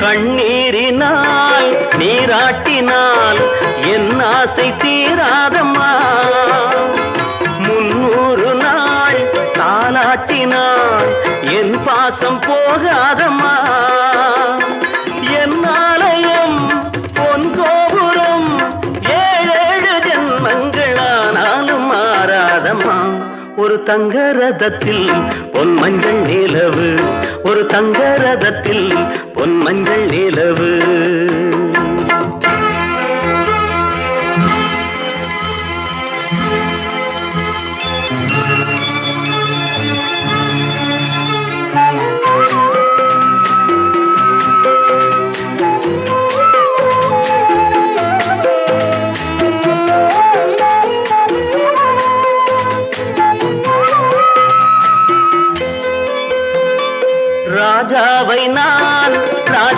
கண்ணீரினால் நீராட்டினால் என் ஆசை தீராதம்மா. 300 நாள் தாலாட்டினால் என் பாசம் போகாதம்மா. என் ஆலயம் பொன் கோபுரம் 7 ஜென்மங்களானாலும் மாறாதம்மா. ஒரு தங்க ரதத்தில் பொன் மஞ்சள் நிலவு, ஒரு தங்க ரதத்தில் பொன் மஞ்சள் நிலவு.